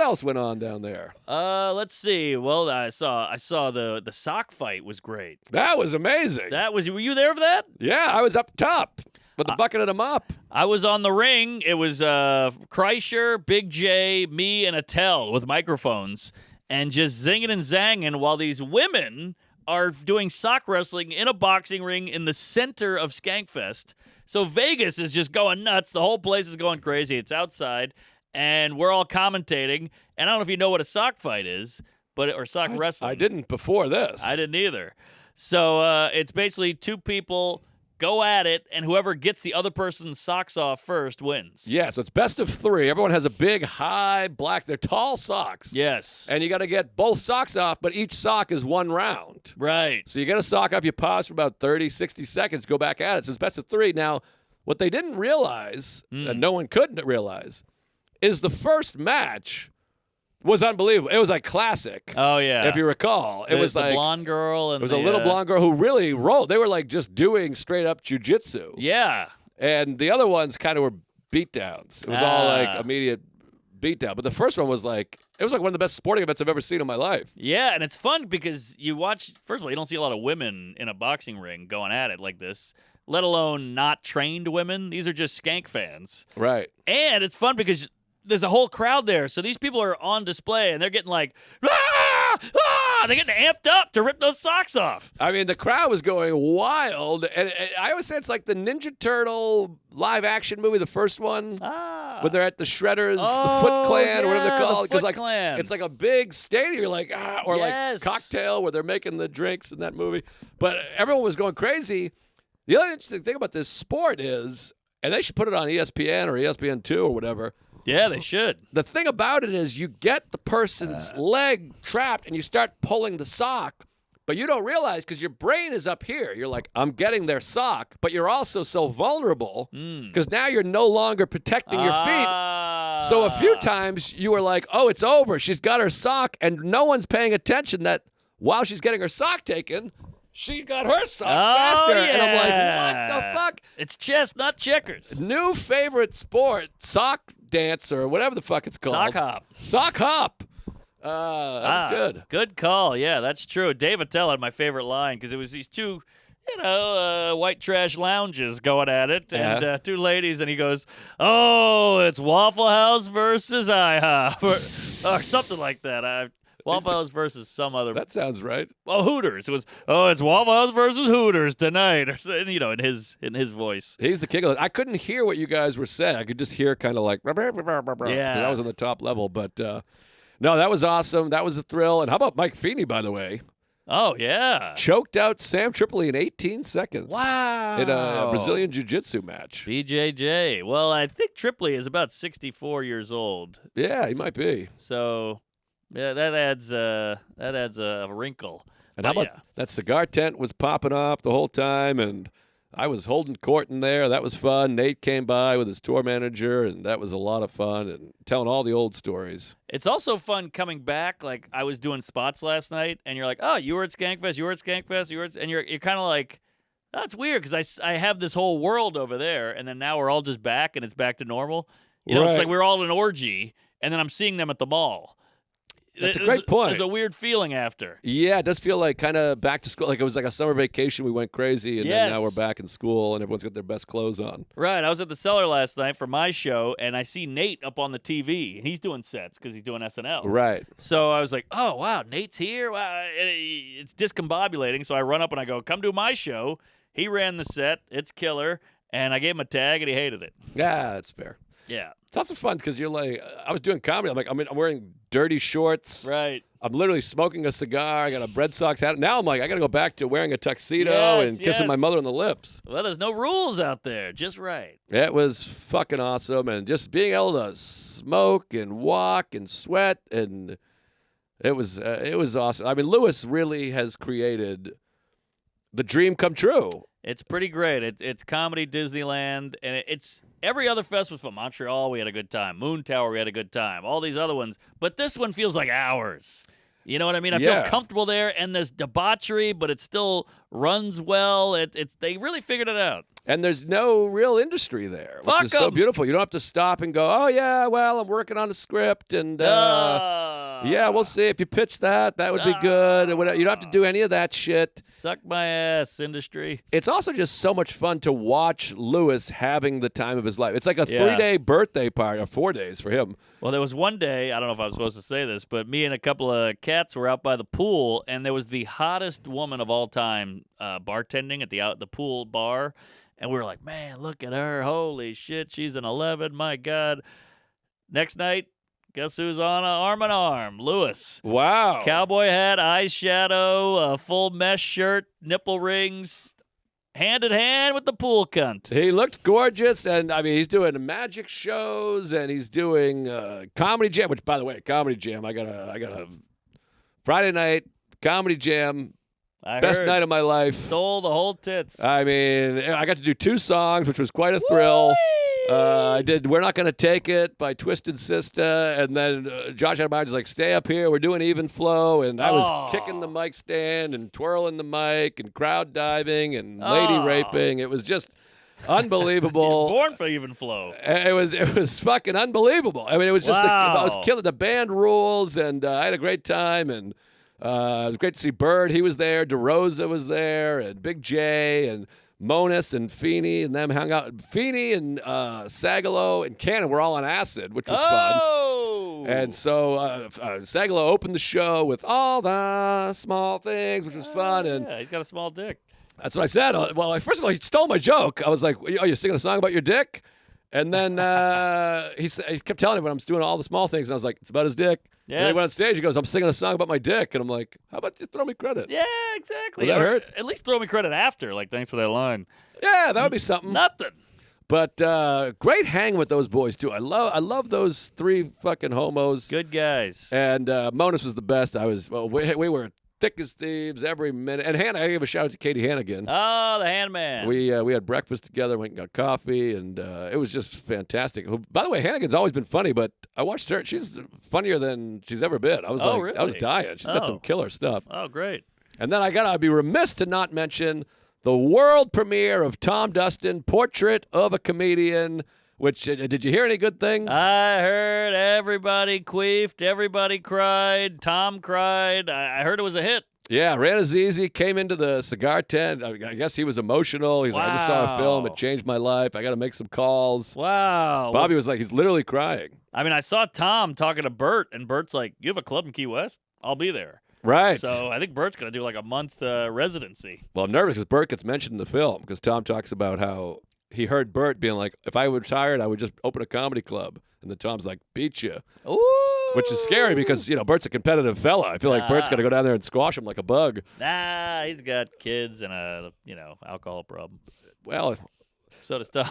else went on down there? Let's see. Well, I saw the sock fight was great. That was amazing. Were you there for that? Yeah, I was up top with the bucket of the mop. I was on the ring. It was Kreischer, Big J, me, and Attell with microphones, and just zinging and zanging while these women are doing sock wrestling in a boxing ring in the center of Skankfest. So Vegas is just going nuts. The whole place is going crazy. It's outside, and we're all commentating. And I don't know if you know what a sock fight is, or sock wrestling. I didn't before this. I didn't either. So it's basically two people go at it, and whoever gets the other person's socks off first wins. Yeah, so it's best of 3. Everyone has a big, high, black, they're tall socks. Yes. And you got to get both socks off, but each sock is 1 round. Right. So you get a sock off, you pause for about 30, 60 seconds, go back at it. So it's best of 3. Now, what they didn't realize, and no one couldn't realize, is the first match was unbelievable. It was like classic. Oh, yeah. If you recall. It was the like blonde girl. And it was a little blonde girl who really rolled. They were like just doing straight up jiu-jitsu. Yeah. And the other ones kind of were beatdowns. It was all like immediate beatdown. But the first one was like, it was like one of the best sporting events I've ever seen in my life. Yeah, and it's fun because you watch, first of all, you don't see a lot of women in a boxing ring going at it like this, let alone not trained women. These are just Skank fans. Right. And it's fun because there's a whole crowd there. So these people are on display, and they're getting like, they're getting amped up to rip those socks off. I mean, the crowd was going wild. And I always say it's like the Ninja Turtle live-action movie, the first one, when they're at the Shredders, the Foot Clan, or whatever they're called. The Foot Clan. It's like a big stadium. You're like, or Yes. like Cocktail, where they're making the drinks in that movie. But everyone was going crazy. The other interesting thing about this sport is, and they should put it on ESPN or ESPN2 or whatever. Yeah, they should. The thing about it is you get the person's leg trapped and you start pulling the sock, but you don't realize because your brain is up here. You're like, I'm getting their sock, but you're also so vulnerable because now you're no longer protecting your feet. So a few times you were like, oh, it's over. She's got her sock, and no one's paying attention that while she's getting her sock taken, she got her sock faster. Yeah. And I'm like, what the fuck? It's chess, not checkers. New favorite sport, sock dance or whatever the fuck it's called. Sock hop. Sock hop. That's good. Good call. Yeah, that's true. Dave Attell had my favorite line because it was these two, white trash lounges going at it, and two ladies, and he goes, "Oh, it's Waffle House versus IHOP," or something like that. Waffle House versus some other. That sounds right. Well, Hooters. It was. Oh, it's Waffle House versus Hooters tonight, or in his voice. He's the king of it. I couldn't hear what you guys were saying. I could just hear kind of like, yeah. I was on the top level, but no, that was awesome. That was a thrill. And how about Mike Feeney, by the way? Oh yeah, choked out Sam Tripoli in 18 seconds. Wow. In a Brazilian jiu-jitsu match. BJJ. Well, I think Tripoli is about 64 years old. Yeah, he might be. So. Yeah, that adds a wrinkle. And how about that cigar tent was popping off the whole time, and I was holding court in there. That was fun. Nate came by with his tour manager, and that was a lot of fun, and telling all the old stories. It's also fun coming back. Like, I was doing spots last night, and you're like, oh, you were at Skankfest, and you're kind of like, oh, it's weird because I have this whole world over there, and then now we're all just back, and it's back to normal. It's like we're all in an orgy, and then I'm seeing them at the mall. That's a great point. There's a weird feeling after. Yeah, it does feel like kind of back to school. Like it was like a summer vacation. We went crazy, and then now we're back in school, and everyone's got their best clothes on. Right. I was at the Cellar last night for my show, and I see Nate up on the TV, and he's doing sets because he's doing SNL. Right. So I was like, oh, wow, Nate's here? Wow. It's discombobulating, so I run up and I go, come do my show. He ran the set. It's killer. And I gave him a tag, and he hated it. Yeah, that's fair. Yeah. It's also fun because you're like, I was doing comedy. I'm wearing dirty shorts. Right. I'm literally smoking a cigar. I got a Red Sox hat. Now I'm like, I got to go back to wearing a tuxedo and kissing my mother on the lips. Well, there's no rules out there. Just right. It was fucking awesome. And just being able to smoke and walk and sweat. And it was awesome. I mean, Lewis really has created the dream come true. It's pretty great. It's comedy Disneyland, and it's every other fest was from Montreal. We had a good time. Moon Tower, we had a good time. All these other ones, but this one feels like hours. You know what I mean? I Yeah. feel comfortable there, and there's debauchery, but it still runs well. They really figured it out. And there's no real industry there, which Fuck is so 'em. beautiful. You don't have to stop and go, oh, yeah, well, I'm working on a script, and yeah, we'll see. If you pitch that would be good. Or whatever. You don't have to do any of that shit. Suck my ass, industry. It's also just so much fun to watch Lewis having the time of his life. It's like a Yeah. 3-day birthday party, or 4 days for him. Well, there was one day, I don't know if I was supposed to say this, but me and a couple of cats were out by the pool, and there was the hottest woman of all time bartending at the pool bar. And we were like, man, look at her. Holy shit, she's an 11. My God. Next night, guess who's on arm in arm? Lewis. Wow. Cowboy hat, eyeshadow, a full mesh shirt, nipple rings, hand in hand with the pool cunt. He looked gorgeous, and I mean, he's doing magic shows, and he's doing comedy jam. Which, by the way, comedy jam. I got a Friday night comedy jam. Best night of my life. Stole the whole tits. I mean, I got to do 2 songs, which was quite a thrill. I did "We're Not Gonna Take It" by Twisted Sister, and then Josh Adamar was like, "Stay up here, we're doing even flow," and I was kicking the mic stand and twirling the mic and crowd diving and lady raping. It was just unbelievable. Born for even flow. It was fucking unbelievable. I mean, it was just I was killing. The band rules, and I had a great time, and it was great to see Bird. He was there. DeRosa was there, and Big J, and Monis and Feeney, and them hung out. Feeney and Sagalo and Cannon were all on acid, which was fun. And so Sagalo opened the show with "All the Small Things," which was fun. And yeah, he's got a small dick. That's what I said. Well, first of all, he stole my joke. I was like, "Oh, you're singing a song about your dick?" And then he kept telling me when I'm doing all the small things, and I was like, "It's about his dick." Yes. And then he went on stage. He goes, "I'm singing a song about my dick," and I'm like, "How about you throw me credit?" Yeah, exactly. Will that hurt? At least throw me credit after. Like, thanks for that line. Yeah, that would be something. Nothing. But great hang with those boys too. I love those 3 fucking homos. Good guys. And Monis was the best. We were thick as thieves every minute. And Hannah, I gave a shout out to Katie Hannigan. Oh, the handman. We had breakfast together, went and got coffee, and it was just fantastic. By the way, Hannigan's always been funny, but I watched her. She's funnier than she's ever been. I was really? I was dying. She's got some killer stuff. Oh, great. And then I'd be remiss to not mention the world premiere of Tom Dustin, Portrait of a Comedian. Which did you hear any good things? I heard everybody queefed, everybody cried, Tom cried. I heard it was a hit. Yeah, Ranazizi came into the cigar tent. I guess he was emotional. He's like, I just saw a film. It changed my life. I got to make some calls. Wow. Bobby was like, he's literally crying. I mean, I saw Tom talking to Bert, and Bert's like, you have a club in Key West? I'll be there. Right. So I think Bert's going to do like a month residency. Well, I'm nervous because Bert gets mentioned in the film because Tom talks about how he heard Bert being like, if I were retired, I would just open a comedy club. And then Tom's like, beat you. Ooh. Which is scary because, Bert's a competitive fella. I feel like Bert's got to go down there and squash him like a bug. Nah, he's got kids and a, alcohol problem. Well, So does Tom.